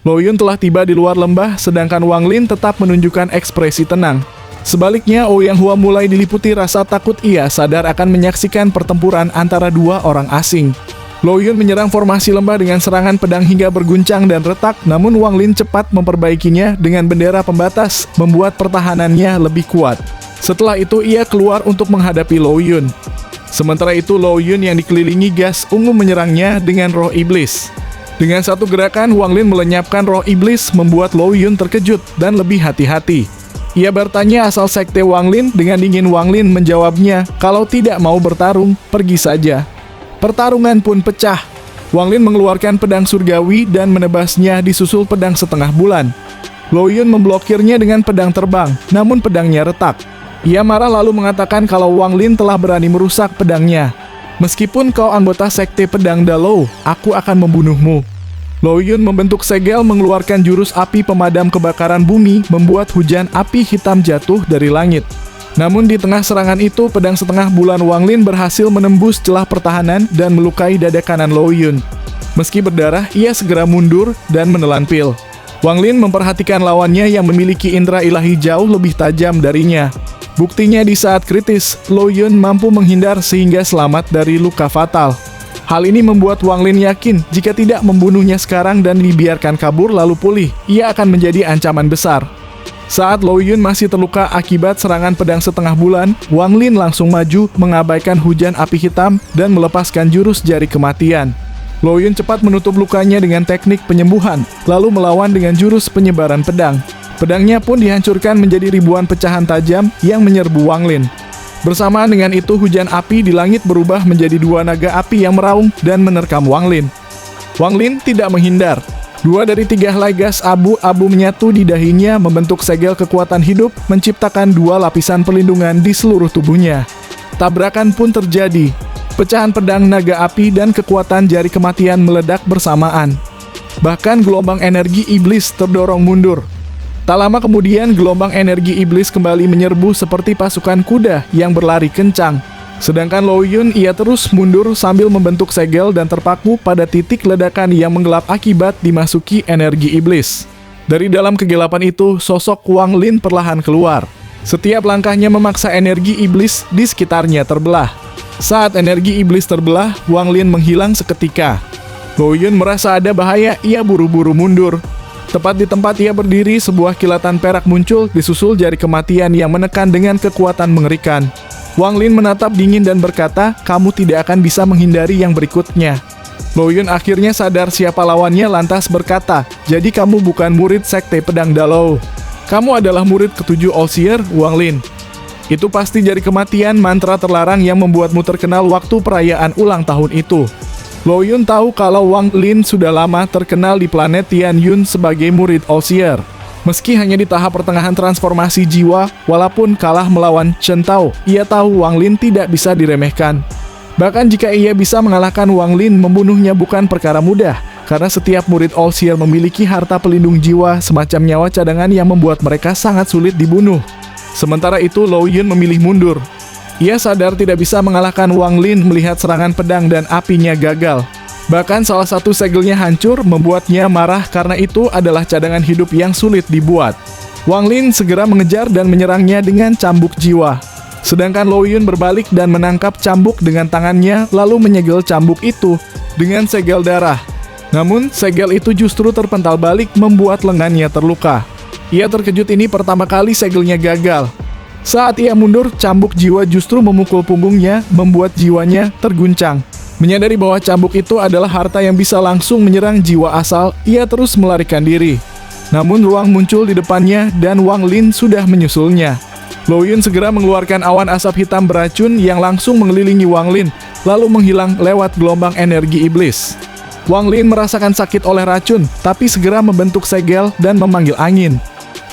Lo Yun telah tiba di luar lembah, sedangkan Wang Lin tetap menunjukkan ekspresi tenang. Sebaliknya, Ouyang Hua mulai diliputi rasa takut. Ia sadar akan menyaksikan pertempuran antara dua orang asing. Lo Yun menyerang formasi lembah dengan serangan pedang hingga berguncang dan retak, namun Wang Lin cepat memperbaikinya dengan bendera pembatas, membuat pertahanannya lebih kuat. Setelah itu, ia keluar untuk menghadapi Lo Yun. Sementara itu, Lo Yun yang dikelilingi gas ungu menyerangnya dengan roh iblis. Dengan satu gerakan, Wang Lin melenyapkan roh iblis, membuat Lo Yun terkejut dan lebih hati-hati. Ia bertanya asal sekte Wang Lin. Dengan dingin Wang Lin menjawabnya, kalau tidak mau bertarung, pergi saja. Pertarungan pun pecah. Wang Lin mengeluarkan pedang surgawi dan menebasnya disusul pedang setengah bulan. Lo Yun memblokirnya dengan pedang terbang, namun pedangnya retak. Ia marah lalu mengatakan kalau Wang Lin telah berani merusak pedangnya. Meskipun kau anggota sekte pedang Dalou, aku akan membunuhmu. Lo Yun membentuk segel mengeluarkan jurus api pemadam kebakaran bumi, membuat hujan api hitam jatuh dari langit. Namun di tengah serangan itu, pedang setengah bulan Wang Lin berhasil menembus celah pertahanan dan melukai dada kanan Lo Yun. Meski berdarah, ia segera mundur dan menelan pil. Wang Lin memperhatikan lawannya yang memiliki indera ilahi jauh lebih tajam darinya. Buktinya di saat kritis, Lo Yun mampu menghindar sehingga selamat dari luka fatal. Hal ini membuat Wang Lin yakin jika tidak membunuhnya sekarang dan dibiarkan kabur lalu pulih, ia akan menjadi ancaman besar. Saat Lo Yun masih terluka akibat serangan pedang setengah bulan, Wang Lin langsung maju, mengabaikan hujan api hitam dan melepaskan jurus jari kematian. Lo Yun cepat menutup lukanya dengan teknik penyembuhan, lalu melawan dengan jurus penyebaran pedang. Pedangnya pun dihancurkan menjadi ribuan pecahan tajam yang menyerbu Wang Lin. Bersamaan dengan itu, hujan api di langit berubah menjadi dua naga api yang meraung dan menerkam Wang Lin. Wang Lin tidak menghindar. 2 dari 3 helai gas abu-abu menyatu di dahinya membentuk segel kekuatan hidup, menciptakan 2 lapisan perlindungan di seluruh tubuhnya. Tabrakan pun terjadi. Pecahan pedang naga api dan kekuatan jari kematian meledak bersamaan. Bahkan gelombang energi iblis terdorong mundur. Tak lama kemudian, gelombang energi iblis kembali menyerbu seperti pasukan kuda yang berlari kencang. Sedangkan Lo Yun, ia terus mundur sambil membentuk segel dan terpaku pada titik ledakan yang menggelap akibat dimasuki energi iblis. Dari dalam kegelapan itu, sosok Wang Lin perlahan keluar. Setiap langkahnya memaksa energi iblis di sekitarnya terbelah. Saat energi iblis terbelah, Wang Lin menghilang seketika. Lo Yun merasa ada bahaya, ia buru-buru mundur. Tepat di tempat ia berdiri, sebuah kilatan perak muncul, disusul jari kematian yang menekan dengan kekuatan mengerikan. Wang Lin menatap dingin dan berkata, kamu tidak akan bisa menghindari yang berikutnya. Lo Yun akhirnya sadar siapa lawannya, lantas berkata, jadi kamu bukan murid sekte pedang Dalou. Kamu adalah murid ke-7 All Seer, Wang Lin. Itu pasti jari kematian, mantra terlarang yang membuatmu terkenal waktu perayaan ulang tahun itu. Lo Yun tahu kalau Wang Lin sudah lama terkenal di planet Tian Yun sebagai murid All Seer. Meski hanya di tahap pertengahan transformasi jiwa, walaupun kalah melawan Chen Tao, ia tahu Wang Lin tidak bisa diremehkan. Bahkan jika ia bisa mengalahkan Wang Lin, membunuhnya bukan perkara mudah, karena setiap murid All Seer memiliki harta pelindung jiwa semacam nyawa cadangan yang membuat mereka sangat sulit dibunuh. Sementara itu, Lo Yun memilih mundur. Ia sadar tidak bisa mengalahkan Wang Lin melihat serangan pedang dan apinya gagal. Bahkan salah satu segelnya hancur, membuatnya marah karena itu adalah cadangan hidup yang sulit dibuat. Wang Lin segera mengejar dan menyerangnya dengan cambuk jiwa. Sedangkan Lo Yun berbalik dan menangkap cambuk dengan tangannya, lalu menyegel cambuk itu dengan segel darah. Namun, segel itu justru terpental balik, membuat lengannya terluka. Ia terkejut, ini pertama kali segelnya gagal. Saat ia mundur, cambuk jiwa justru memukul punggungnya, membuat jiwanya terguncang. Menyadari bahwa cambuk itu adalah harta yang bisa langsung menyerang jiwa asal, ia terus melarikan diri. Namun ruang muncul di depannya dan Wang Lin sudah menyusulnya. Lo Yun segera mengeluarkan awan asap hitam beracun yang langsung mengelilingi Wang Lin, lalu menghilang lewat gelombang energi iblis. Wang Lin merasakan sakit oleh racun, tapi segera membentuk segel dan memanggil angin.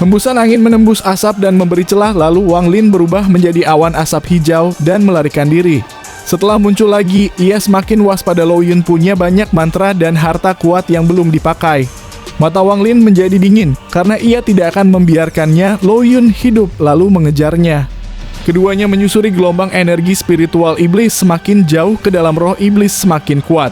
Hembusan angin menembus asap dan memberi celah, lalu Wang Lin berubah menjadi awan asap hijau dan melarikan diri. Setelah muncul lagi, ia semakin waspada. Lo Yun punya banyak mantra dan harta kuat yang belum dipakai. Mata Wang Lin menjadi dingin, karena ia tidak akan membiarkannya Lo Yun hidup lalu mengejarnya. Keduanya menyusuri gelombang energi spiritual iblis semakin jauh ke dalam, roh iblis semakin kuat.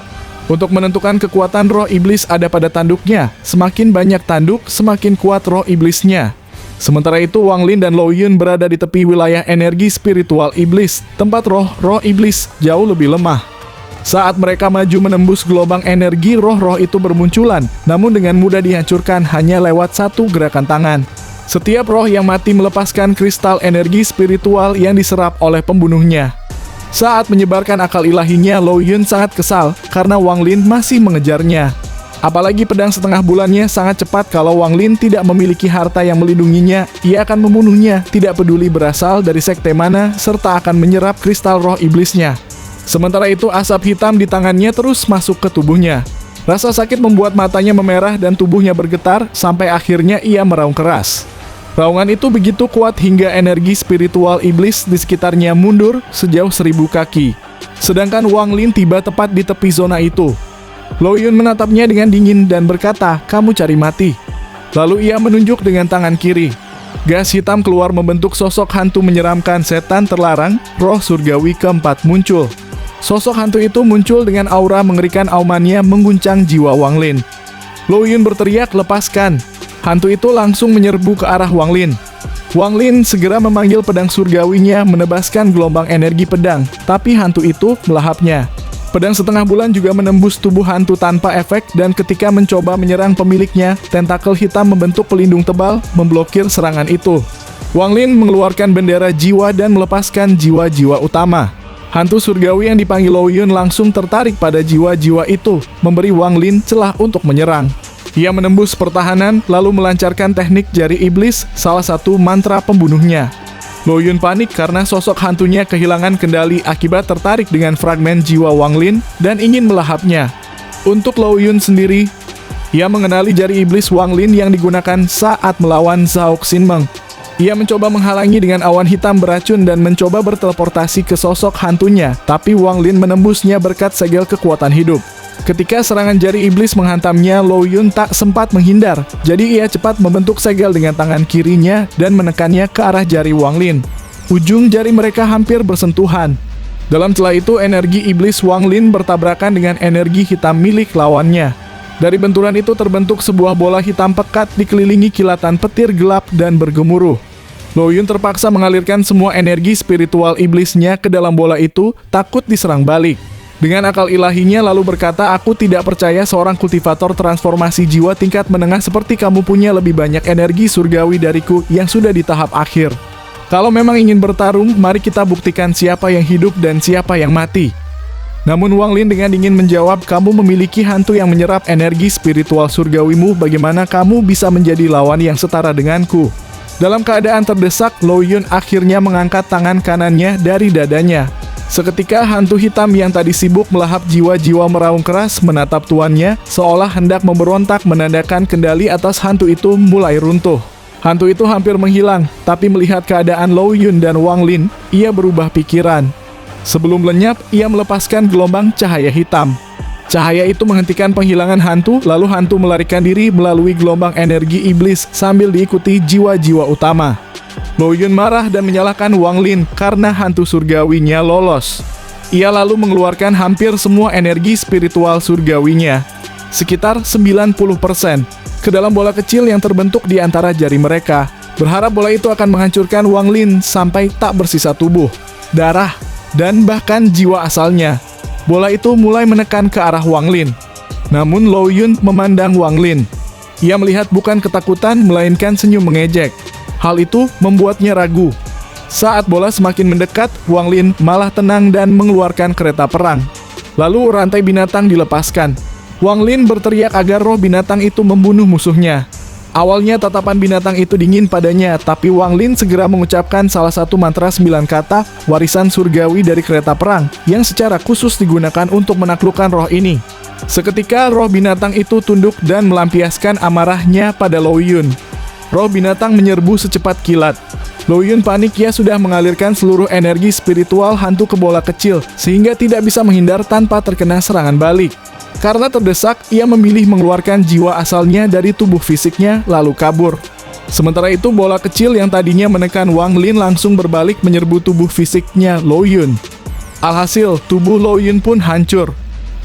Untuk menentukan kekuatan roh iblis ada pada tanduknya. Semakin banyak tanduk, semakin kuat roh iblisnya. Sementara itu, Wang Lin dan Lo Yun berada di tepi wilayah energi spiritual iblis, tempat roh iblis jauh lebih lemah. Saat mereka maju menembus gelombang energi, roh-roh itu bermunculan, namun dengan mudah dihancurkan hanya lewat satu gerakan tangan. Setiap roh yang mati melepaskan kristal energi spiritual yang diserap oleh pembunuhnya. Saat menyebarkan akal ilahinya, Lo Yun sangat kesal karena Wang Lin masih mengejarnya. Apalagi pedang setengah bulannya sangat cepat. Kalau Wang Lin tidak memiliki harta yang melindunginya, ia akan membunuhnya, tidak peduli berasal dari sekte mana, serta akan menyerap kristal roh iblisnya. Sementara itu, asap hitam di tangannya terus masuk ke tubuhnya. Rasa sakit membuat matanya memerah dan tubuhnya bergetar, sampai akhirnya ia meraung keras. Raungan itu begitu kuat hingga energi spiritual iblis di sekitarnya mundur sejauh 1000 kaki. Sedangkan Wang Lin tiba tepat di tepi zona itu. Lo Yun menatapnya dengan dingin dan berkata, "Kamu cari mati." Lalu ia menunjuk dengan tangan kiri. Gas hitam keluar membentuk sosok hantu menyeramkan. Setan terlarang, roh surgawi keempat muncul. Sosok hantu itu muncul dengan aura mengerikan, aumannya mengguncang jiwa Wang Lin. Lo Yun berteriak, "Lepaskan!" Hantu itu langsung menyerbu ke arah Wang Lin. Wang Lin segera memanggil pedang surgawinya menebaskan gelombang energi pedang, tapi hantu itu melahapnya. Pedang setengah bulan juga menembus tubuh hantu tanpa efek, dan ketika mencoba menyerang pemiliknya, tentakel hitam membentuk pelindung tebal memblokir serangan itu. Wang Lin mengeluarkan bendera jiwa dan melepaskan jiwa-jiwa utama. Hantu surgawi yang dipanggil Lo Yun langsung tertarik pada jiwa-jiwa itu, memberi Wang Lin celah untuk menyerang. Ia menembus pertahanan, lalu melancarkan teknik jari iblis, salah satu mantra pembunuhnya. Lo Yun panik karena sosok hantunya kehilangan kendali akibat tertarik dengan fragmen jiwa Wang Lin dan ingin melahapnya. Untuk Lo Yun sendiri, ia mengenali jari iblis Wang Lin yang digunakan saat melawan Zhao Xinmeng. Ia mencoba menghalangi dengan awan hitam beracun dan mencoba berteleportasi ke sosok hantunya, tapi Wang Lin menembusnya berkat segel kekuatan hidup. Ketika serangan jari iblis menghantamnya, Lo Yun tak sempat menghindar, jadi ia cepat membentuk segel dengan tangan kirinya dan menekannya ke arah jari Wang Lin. Ujung jari mereka hampir bersentuhan. Dalam celah itu, energi iblis Wang Lin bertabrakan dengan energi hitam milik lawannya. Dari benturan itu terbentuk sebuah bola hitam pekat dikelilingi kilatan petir gelap dan bergemuruh. Lo Yun terpaksa mengalirkan semua energi spiritual iblisnya ke dalam bola itu, takut diserang balik. Dengan akal ilahinya lalu berkata, "Aku tidak percaya seorang kultivator transformasi jiwa tingkat menengah seperti kamu punya lebih banyak energi surgawi dariku yang sudah di tahap akhir. Kalau memang ingin bertarung, mari kita buktikan siapa yang hidup dan siapa yang mati." Namun Wang Lin dengan dingin menjawab, "Kamu memiliki hantu yang menyerap energi spiritual surgawimu, bagaimana kamu bisa menjadi lawan yang setara denganku?" Dalam keadaan terdesak, Lo Yun akhirnya mengangkat tangan kanannya dari dadanya. Seketika hantu hitam yang tadi sibuk melahap jiwa-jiwa meraung keras menatap tuannya, seolah hendak memberontak, menandakan kendali atas hantu itu mulai runtuh. Hantu itu hampir menghilang, tapi melihat keadaan Lo Yun dan Wang Lin, ia berubah pikiran. Sebelum lenyap, ia melepaskan gelombang cahaya hitam. Cahaya itu menghentikan penghilangan hantu, lalu hantu melarikan diri melalui gelombang energi iblis sambil diikuti jiwa-jiwa utama. Lo Yun marah dan menyalahkan Wang Lin karena hantu surgawinya lolos. Ia lalu mengeluarkan hampir semua energi spiritual surgawinya, sekitar 90%, ke dalam bola kecil yang terbentuk di antara jari mereka. Berharap bola itu akan menghancurkan Wang Lin sampai tak bersisa tubuh, darah, dan bahkan jiwa asalnya. Bola itu mulai menekan ke arah Wang Lin. Namun Lo Yun memandang Wang Lin. Ia melihat bukan ketakutan, melainkan senyum mengejek. Hal itu membuatnya ragu. Saat bola semakin mendekat, Wang Lin malah tenang dan mengeluarkan kereta perang. Lalu rantai binatang dilepaskan. Wang Lin berteriak agar roh binatang itu membunuh musuhnya. Awalnya tatapan binatang itu dingin padanya, tapi Wang Lin segera mengucapkan salah satu mantra 9 kata warisan surgawi dari kereta perang yang secara khusus digunakan untuk menaklukkan roh ini. Seketika roh binatang itu tunduk dan melampiaskan amarahnya pada Lo Yun. Roh binatang menyerbu secepat kilat. Lo Yun panik, ia sudah mengalirkan seluruh energi spiritual hantu ke bola kecil, sehingga tidak bisa menghindar tanpa terkena serangan balik. Karena terdesak, ia memilih mengeluarkan jiwa asalnya dari tubuh fisiknya, lalu kabur. Sementara itu, bola kecil yang tadinya menekan Wang Lin langsung berbalik menyerbu tubuh fisiknya Lo Yun. Alhasil, tubuh Lo Yun pun hancur.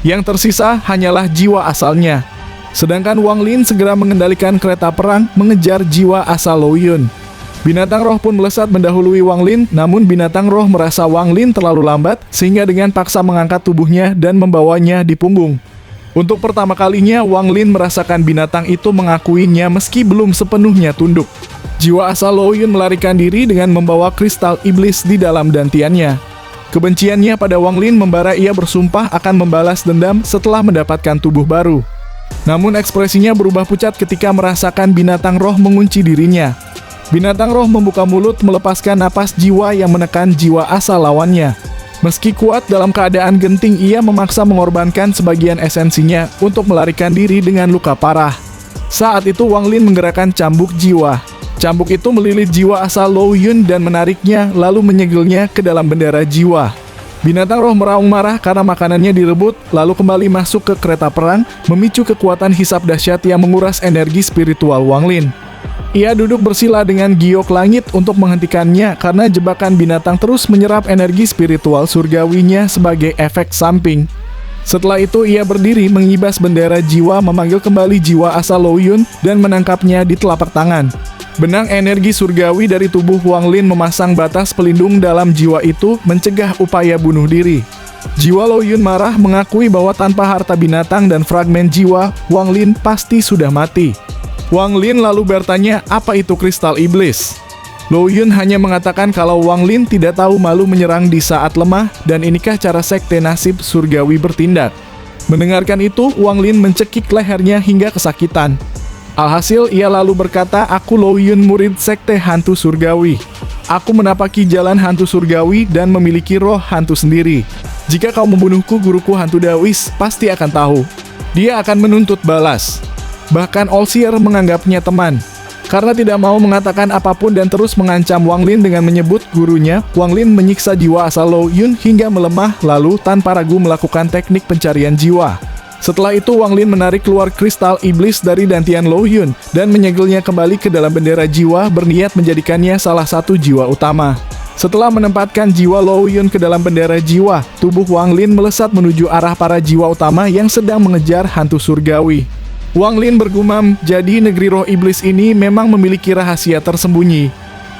Yang tersisa hanyalah jiwa asalnya. Sedangkan Wang Lin segera mengendalikan kereta perang mengejar jiwa asal Lou Yun. Binatang roh pun melesat mendahului Wang Lin, namun binatang roh merasa Wang Lin terlalu lambat sehingga dengan paksa mengangkat tubuhnya dan membawanya di punggung. Untuk pertama kalinya, Wang Lin merasakan binatang itu mengakuinya meski belum sepenuhnya tunduk. Jiwa asal Lou Yun melarikan diri dengan membawa kristal iblis di dalam dantiannya. Kebenciannya pada Wang Lin membara, ia bersumpah akan membalas dendam setelah mendapatkan tubuh baru. Namun ekspresinya berubah pucat ketika merasakan binatang roh mengunci dirinya. Binatang roh membuka mulut melepaskan napas jiwa yang menekan jiwa asal lawannya. Meski kuat dalam keadaan genting, ia memaksa mengorbankan sebagian esensinya untuk melarikan diri dengan luka parah. Saat itu Wang Lin menggerakkan cambuk jiwa. Cambuk itu melilit jiwa asal Lou Yun dan menariknya lalu menyegelnya ke dalam bendera jiwa. Binatang roh meraung marah karena makanannya direbut, lalu kembali masuk ke kereta perang, memicu kekuatan hisap dahsyat yang menguras energi spiritual Wang Lin. Ia duduk bersila dengan giok langit untuk menghentikannya karena jebakan binatang terus menyerap energi spiritual surgawinya sebagai efek samping. Setelah itu ia berdiri mengibas bendera jiwa, memanggil kembali jiwa asal Lou Yun dan menangkapnya di telapak tangan. Benang energi surgawi dari tubuh Wang Lin memasang batas pelindung dalam jiwa itu, mencegah upaya bunuh diri. Jiwa Lou Yun marah, mengakui bahwa tanpa harta binatang dan fragmen jiwa, Wang Lin pasti sudah mati. Wang Lin lalu bertanya, apa itu kristal iblis? Lou Yun hanya mengatakan kalau Wang Lin tidak tahu malu menyerang di saat lemah, dan inikah cara sekte nasib surgawi bertindak. Mendengarkan itu, Wang Lin mencekik lehernya hingga kesakitan. Alhasil, ia lalu berkata, aku Lou Yun, murid sekte hantu surgawi. Aku menapaki jalan hantu surgawi dan memiliki roh hantu sendiri. Jika kau membunuhku, guruku hantu Dawis pasti akan tahu. Dia akan menuntut balas. Bahkan Olsier menganggapnya teman. Karena tidak mau mengatakan apapun dan terus mengancam Wang Lin dengan menyebut gurunya, Wang Lin menyiksa jiwa asal Lou Yun hingga melemah, lalu tanpa ragu melakukan teknik pencarian jiwa. Setelah itu Wang Lin menarik keluar kristal iblis dari dantian Lou Yun dan menyegelnya kembali ke dalam bendera jiwa, berniat menjadikannya salah satu jiwa utama. Setelah menempatkan jiwa Lou Yun ke dalam bendera jiwa, tubuh Wang Lin melesat menuju arah para jiwa utama yang sedang mengejar hantu surgawi. Wang Lin bergumam, jadi negeri roh iblis ini memang memiliki rahasia tersembunyi.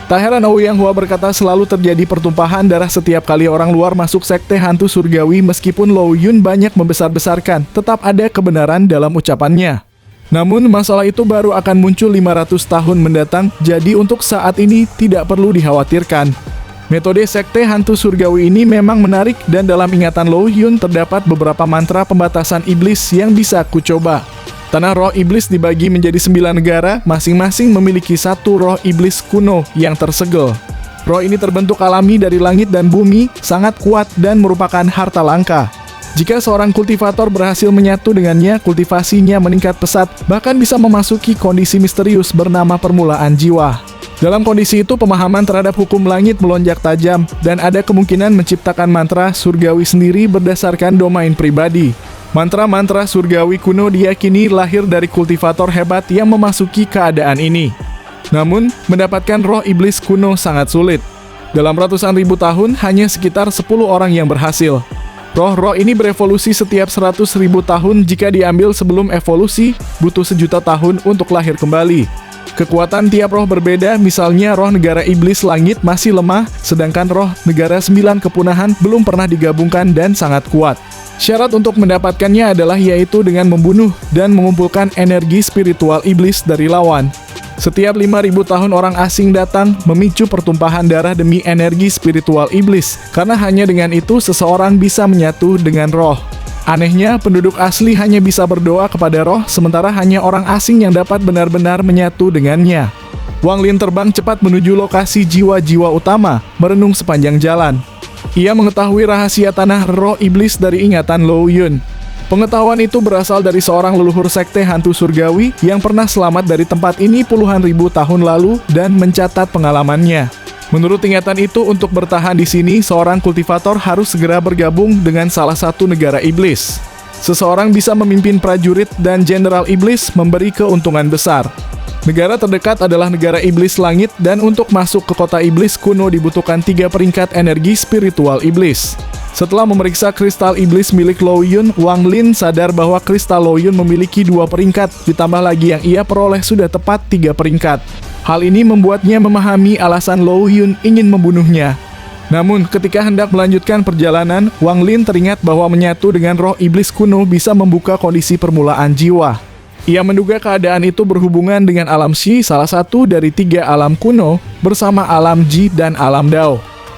Tak heran Ouyang Hua berkata selalu terjadi pertumpahan darah setiap kali orang luar masuk sekte hantu surgawi. Meskipun Lou Yun banyak membesar-besarkan, tetap ada kebenaran dalam ucapannya. Namun masalah itu baru akan muncul 500 tahun mendatang, jadi untuk saat ini tidak perlu dikhawatirkan. Metode sekte hantu surgawi ini memang menarik dan dalam ingatan Lou Yun terdapat beberapa mantra pembatasan iblis yang bisa ku coba. Tanah roh iblis dibagi menjadi 9 negara, masing-masing memiliki satu roh iblis kuno yang tersegel. Roh ini terbentuk alami dari langit dan bumi, sangat kuat dan merupakan harta langka. Jika seorang kultivator berhasil menyatu dengannya, kultivasinya meningkat pesat, bahkan bisa memasuki kondisi misterius bernama permulaan jiwa. Dalam kondisi itu, pemahaman terhadap hukum langit melonjak tajam, dan ada kemungkinan menciptakan mantra surgawi sendiri berdasarkan domain pribadi. Mantra-mantra surgawi kuno diyakini lahir dari kultivator hebat yang memasuki keadaan ini. Namun, mendapatkan roh iblis kuno sangat sulit. Dalam ratusan ribu tahun, hanya sekitar 10 orang yang berhasil. Roh-roh ini berevolusi setiap 100.000 tahun. Jika diambil sebelum evolusi, butuh 1 juta tahun untuk lahir kembali. Kekuatan tiap roh berbeda, misalnya roh negara iblis langit masih lemah, sedangkan roh negara 9 kepunahan belum pernah digabungkan dan sangat kuat. Syarat untuk mendapatkannya adalah yaitu dengan membunuh dan mengumpulkan energi spiritual iblis dari lawan. Setiap 5.000 tahun orang asing datang, memicu pertumpahan darah demi energi spiritual iblis, karena hanya dengan itu seseorang bisa menyatu dengan roh. Anehnya, penduduk asli hanya bisa berdoa kepada roh, sementara hanya orang asing yang dapat benar-benar menyatu dengannya. Wang Lin terbang cepat menuju lokasi jiwa-jiwa utama, merenung sepanjang jalan. Ia mengetahui rahasia tanah roh iblis dari ingatan Lou Yun. Pengetahuan itu berasal dari seorang leluhur sekte hantu surgawi yang pernah selamat dari tempat ini puluhan ribu tahun lalu dan mencatat pengalamannya. Menurut ingatan itu, untuk bertahan di sini, seorang kultivator harus segera bergabung dengan salah satu negara iblis. Seseorang bisa memimpin prajurit dan jenderal iblis, memberi keuntungan besar. Negara terdekat adalah negara iblis langit, dan untuk masuk ke kota iblis kuno dibutuhkan 3 peringkat energi spiritual iblis. Setelah memeriksa kristal iblis milik Lo Yun, Wang Lin sadar bahwa kristal Lo Yun memiliki 2 peringkat, ditambah lagi yang ia peroleh sudah tepat 3 peringkat. Hal ini membuatnya memahami alasan Lo Yun ingin membunuhnya. Namun, ketika hendak melanjutkan perjalanan, Wang Lin teringat bahwa menyatu dengan roh iblis kuno bisa membuka kondisi permulaan jiwa. Ia menduga keadaan itu berhubungan dengan alam Shi, salah satu dari 3 alam kuno, bersama alam Ji dan alam Dao.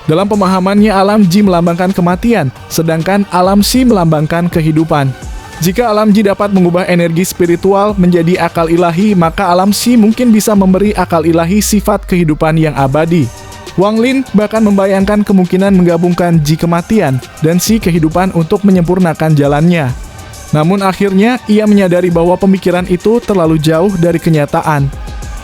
Dalam pemahamannya, alam Ji melambangkan kematian, sedangkan alam Shi melambangkan kehidupan. Jika alam Ji dapat mengubah energi spiritual menjadi akal ilahi, maka alam Shi mungkin bisa memberi akal ilahi sifat kehidupan yang abadi. Wang Lin bahkan membayangkan kemungkinan menggabungkan Ji kematian dan Shi kehidupan untuk menyempurnakan jalannya. Namun akhirnya, ia menyadari bahwa pemikiran itu terlalu jauh dari kenyataan.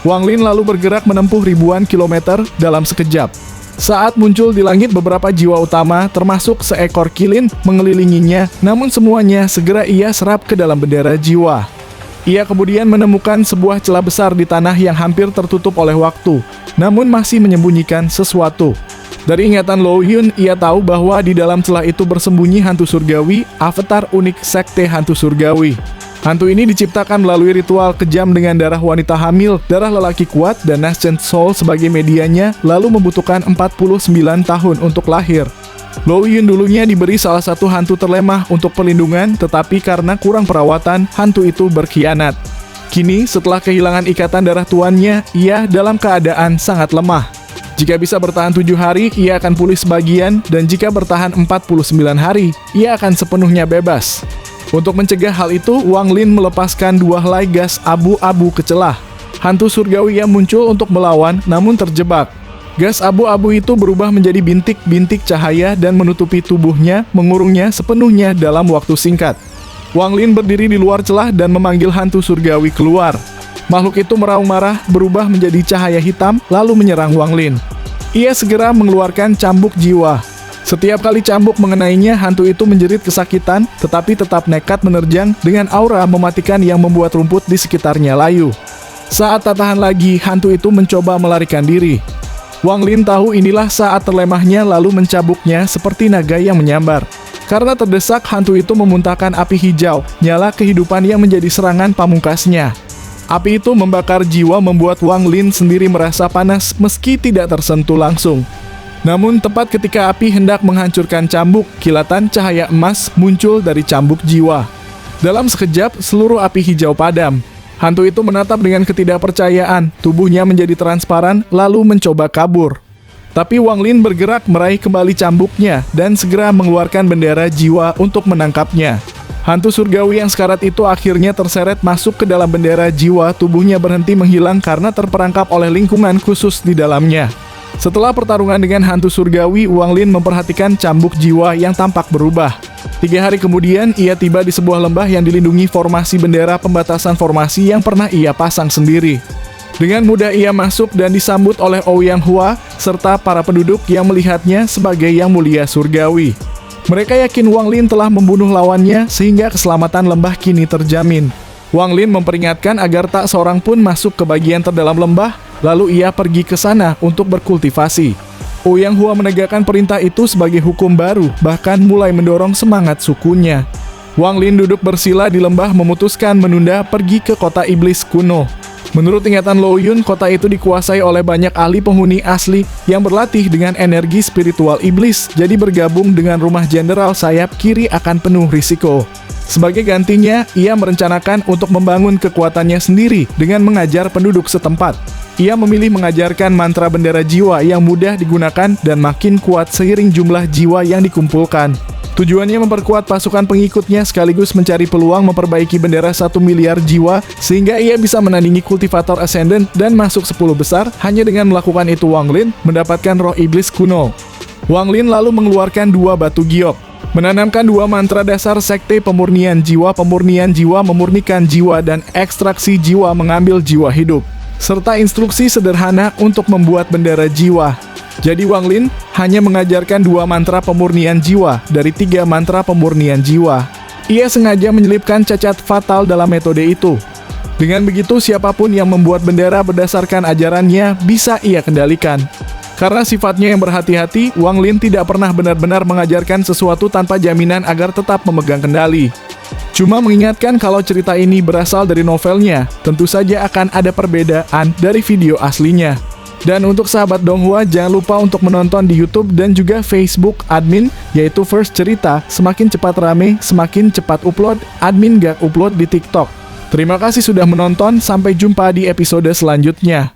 Wang Lin lalu bergerak menempuh ribuan kilometer dalam sekejap. Saat muncul di langit beberapa jiwa utama, termasuk seekor kilin, mengelilinginya, namun semuanya segera ia serap ke dalam bendera jiwa. Ia kemudian menemukan sebuah celah besar di tanah yang hampir tertutup oleh waktu, namun masih menyembunyikan sesuatu. Dari ingatan Lo Yun, ia tahu bahwa di dalam celah itu bersembunyi hantu surgawi, avatar unik sekte hantu surgawi. Hantu ini diciptakan melalui ritual kejam dengan darah wanita hamil, darah lelaki kuat, dan Nascent Soul sebagai medianya, lalu membutuhkan 49 tahun untuk lahir. Lo Yun dulunya diberi salah satu hantu terlemah untuk perlindungan, tetapi karena kurang perawatan, hantu itu berkhianat. Kini, setelah kehilangan ikatan darah tuannya, ia dalam keadaan sangat lemah. Jika bisa bertahan 7 hari, ia akan pulih sebagian, dan jika bertahan 49 hari, ia akan sepenuhnya bebas. Untuk mencegah hal itu, Wang Lin melepaskan 2 helai gas abu-abu ke celah. Hantu surgawi yang muncul untuk melawan, namun terjebak. Gas abu-abu itu berubah menjadi bintik-bintik cahaya dan menutupi tubuhnya, mengurungnya sepenuhnya dalam waktu singkat. Wang Lin berdiri di luar celah dan memanggil hantu surgawi keluar. Makhluk itu meraung marah, berubah menjadi cahaya hitam, lalu menyerang Wang Lin. Ia segera mengeluarkan cambuk jiwa. Setiap kali cambuk mengenainya, hantu itu menjerit kesakitan, tetapi tetap nekat menerjang dengan aura mematikan yang membuat rumput di sekitarnya layu. Saat tak tahan lagi, hantu itu mencoba melarikan diri. Wang Lin tahu inilah saat terlemahnya, lalu mencabuknya seperti naga yang menyambar. Karena terdesak, hantu itu memuntahkan api hijau, nyala kehidupan yang menjadi serangan pamungkasnya. Api itu membakar jiwa, membuat Wang Lin sendiri merasa panas meski tidak tersentuh langsung. Namun tepat ketika api hendak menghancurkan cambuk, kilatan cahaya emas muncul dari cambuk jiwa. Dalam sekejap, seluruh api hijau padam. Hantu itu menatap dengan ketidakpercayaan, tubuhnya menjadi transparan, lalu mencoba kabur. Tapi Wang Lin bergerak meraih kembali cambuknya dan segera mengeluarkan bendera jiwa untuk menangkapnya. Hantu surgawi yang sekarat itu akhirnya terseret masuk ke dalam bendera jiwa, tubuhnya berhenti menghilang karena terperangkap oleh lingkungan khusus di dalamnya. Setelah pertarungan dengan hantu surgawi, Wang Lin memperhatikan cambuk jiwa yang tampak berubah. 3 hari kemudian, ia tiba di sebuah lembah yang dilindungi formasi bendera pembatasan formasi yang pernah ia pasang sendiri. Dengan mudah ia masuk dan disambut oleh Ouyang Hua, serta para penduduk yang melihatnya sebagai yang mulia surgawi. Mereka yakin Wang Lin telah membunuh lawannya sehingga keselamatan lembah kini terjamin. Wang Lin memperingatkan agar tak seorang pun masuk ke bagian terdalam lembah, lalu ia pergi ke sana untuk berkultivasi. Ouyang Hua menegakkan perintah itu sebagai hukum baru, bahkan mulai mendorong semangat sukunya. Wang Lin duduk bersila di lembah memutuskan menunda pergi ke kota iblis kuno. Menurut ingatan Lo Yun, kota itu dikuasai oleh banyak ahli penghuni asli yang berlatih dengan energi spiritual iblis, jadi bergabung dengan rumah jenderal sayap kiri akan penuh risiko. Sebagai gantinya, ia merencanakan untuk membangun kekuatannya sendiri dengan mengajar penduduk setempat. Ia memilih mengajarkan mantra bendera jiwa yang mudah digunakan dan makin kuat seiring jumlah jiwa yang dikumpulkan. Tujuannya memperkuat pasukan pengikutnya sekaligus mencari peluang memperbaiki bendera 1 miliar jiwa sehingga ia bisa menandingi kultivator Ascendant dan masuk 10 besar. Hanya dengan melakukan itu Wang Lin mendapatkan roh iblis kuno. Wang Lin lalu mengeluarkan 2 batu giok, menanamkan 2 mantra dasar sekte pemurnian jiwa, memurnikan jiwa, dan ekstraksi jiwa mengambil jiwa hidup, serta instruksi sederhana untuk membuat bendera jiwa. Jadi Wang Lin hanya mengajarkan 2 mantra pemurnian jiwa dari 3 mantra pemurnian jiwa. Ia sengaja menyelipkan cacat fatal dalam metode itu. Dengan begitu siapapun yang membuat bendera berdasarkan ajarannya bisa ia kendalikan. Karena sifatnya yang berhati-hati, Wang Lin tidak pernah benar-benar mengajarkan sesuatu tanpa jaminan agar tetap memegang kendali. Cuma mengingatkan kalau cerita ini berasal dari novelnya, tentu saja akan ada perbedaan dari video aslinya. Dan untuk sahabat Donghua, jangan lupa untuk menonton di YouTube dan juga Facebook admin, yaitu First Cerita. Semakin cepat rame, semakin cepat upload, admin gak upload di TikTok. Terima kasih sudah menonton, sampai jumpa di episode selanjutnya.